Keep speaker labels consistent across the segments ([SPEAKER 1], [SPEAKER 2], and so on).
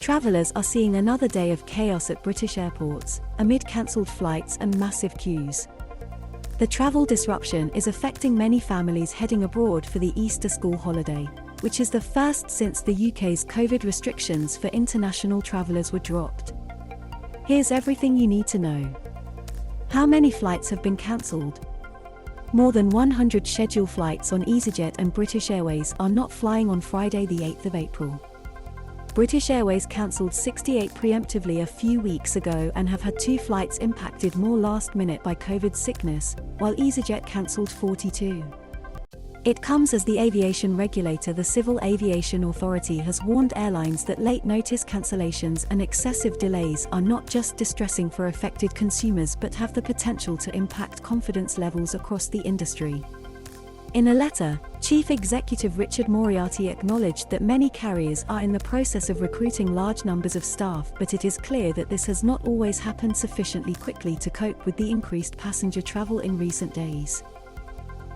[SPEAKER 1] Travelers are seeing another day of chaos at British airports, amid cancelled flights and massive queues. The travel disruption is affecting many families heading abroad for the Easter school holiday, which is the first since the UK's COVID restrictions for international travellers were dropped. Here's everything you need to know. How many flights have been cancelled? More than 100 scheduled flights on easyJet and British Airways are not flying on Friday the 8th of April. British Airways cancelled 68 preemptively a few weeks ago and have had 2 flights impacted more last minute by COVID sickness, while easyJet cancelled 42. It comes as the aviation regulator, the Civil Aviation Authority, has warned airlines that late notice cancellations and excessive delays are not just distressing for affected consumers but have the potential to impact confidence levels across the industry. In a letter, Chief Executive Richard Moriarty acknowledged that many carriers are in the process of recruiting large numbers of staff, but it is clear that this has not always happened sufficiently quickly to cope with the increased passenger travel in recent days.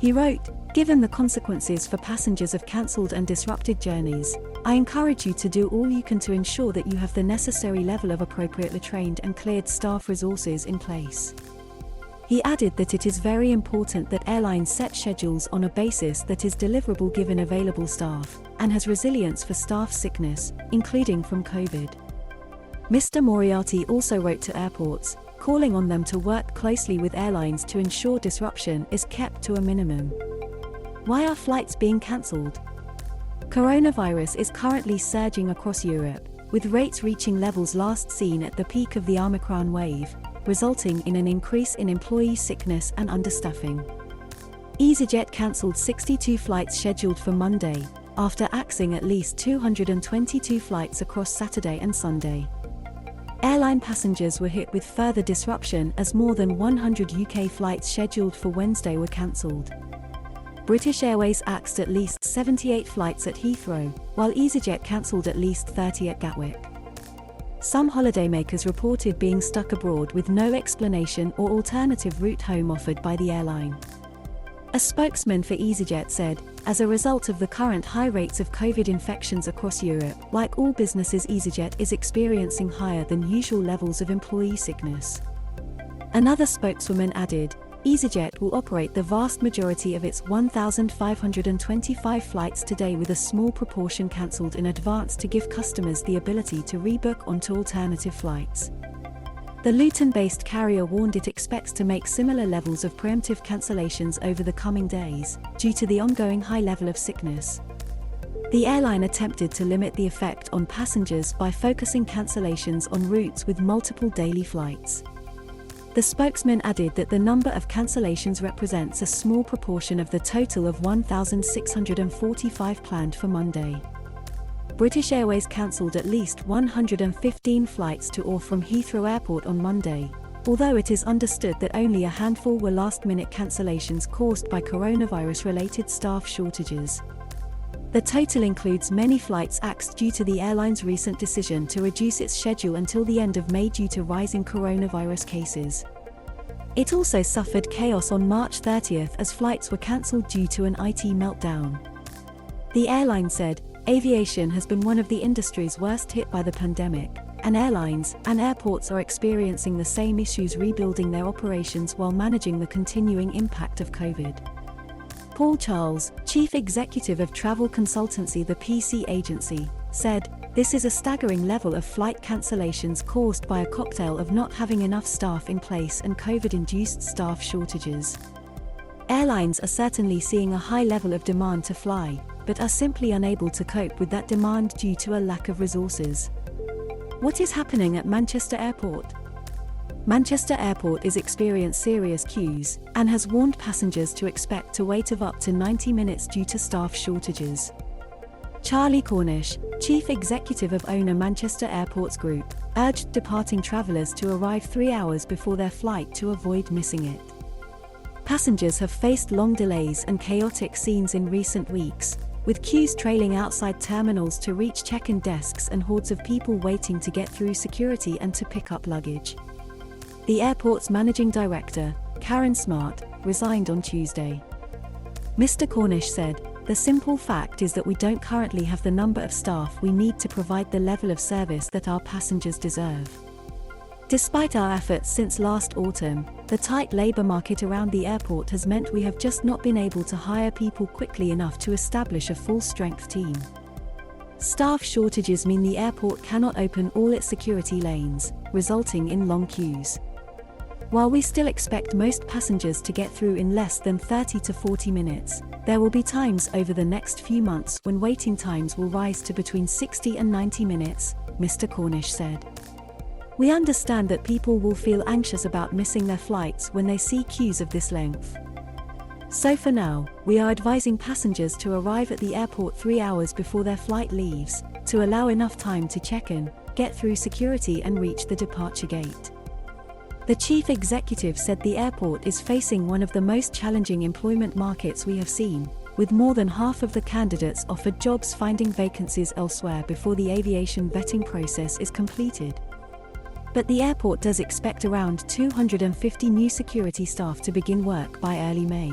[SPEAKER 1] He wrote, "Given the consequences for passengers of cancelled and disrupted journeys, I encourage you to do all you can to ensure that you have the necessary level of appropriately trained and cleared staff resources in place." He added that it is very important that airlines set schedules on a basis that is deliverable given available staff, and has resilience for staff sickness, including from COVID. Mr. Moriarty also wrote to airports, calling on them to work closely with airlines to ensure disruption is kept to a minimum. Why are flights being cancelled? Coronavirus is currently surging across Europe, with rates reaching levels last seen at the peak of the Omicron wave, resulting in an increase in employee sickness and understaffing. easyJet cancelled 62 flights scheduled for Monday, after axing at least 222 flights across Saturday and Sunday. Airline passengers were hit with further disruption as more than 100 UK flights scheduled for Wednesday were cancelled. British Airways axed at least 78 flights at Heathrow, while easyJet cancelled at least 30 at Gatwick. Some holidaymakers reported being stuck abroad with no explanation or alternative route home offered by the airline. A spokesman for easyJet said, "As a result of the current high rates of COVID infections across Europe, like all businesses, easyJet is experiencing higher than usual levels of employee sickness." Another spokeswoman added, "easyJet will operate the vast majority of its 1,525 flights today with a small proportion cancelled in advance to give customers the ability to rebook onto alternative flights." The Luton-based carrier warned it expects to make similar levels of preemptive cancellations over the coming days, due to the ongoing high level of sickness. The airline attempted to limit the effect on passengers by focusing cancellations on routes with multiple daily flights. The spokesman added that the number of cancellations represents a small proportion of the total of 1,645 planned for Monday. British Airways cancelled at least 115 flights to or from Heathrow Airport on Monday, although it is understood that only a handful were last-minute cancellations caused by coronavirus-related staff shortages. The total includes many flights axed due to the airline's recent decision to reduce its schedule until the end of May due to rising coronavirus cases. It also suffered chaos on March 30th as flights were cancelled due to an IT meltdown. The airline said, "Aviation has been one of the industries worst hit by the pandemic, and airlines and airports are experiencing the same issues rebuilding their operations while managing the continuing impact of COVID." Paul Charles, chief executive of travel consultancy the PC Agency, said, "This is a staggering level of flight cancellations caused by a cocktail of not having enough staff in place and COVID-induced staff shortages. Airlines are certainly seeing a high level of demand to fly, but are simply unable to cope with that demand due to a lack of resources." What is happening at Manchester Airport? Manchester Airport is experiencing serious queues, and has warned passengers to expect to wait of up to 90 minutes due to staff shortages. Charlie Cornish, chief executive of owner Manchester Airports Group, urged departing travellers to arrive 3 hours before their flight to avoid missing it. Passengers have faced long delays and chaotic scenes in recent weeks, with queues trailing outside terminals to reach check-in desks and hordes of people waiting to get through security and to pick up luggage. The airport's managing director, Karen Smart, resigned on Tuesday. Mr. Cornish said, The simple fact is that we don't currently have the number of staff we need to provide the level of service that our passengers deserve. Despite our efforts since last autumn, the tight labor market around the airport has meant we have just not been able to hire people quickly enough to establish a full-strength team. Staff shortages mean the airport cannot open all its security lanes, resulting in long queues. While we still expect most passengers to get through in less than 30 to 40 minutes, there will be times over the next few months when waiting times will rise to between 60 and 90 minutes, Mr. Cornish said. We understand that people will feel anxious about missing their flights when they see queues of this length. So for now, we are advising passengers to arrive at the airport 3 hours before their flight leaves, to allow enough time to check in, get through security and reach the departure gate. The chief executive said the airport is facing one of the most challenging employment markets we have seen, with more than half of the candidates offered jobs finding vacancies elsewhere before the aviation vetting process is completed. But the airport does expect around 250 new security staff to begin work by early May.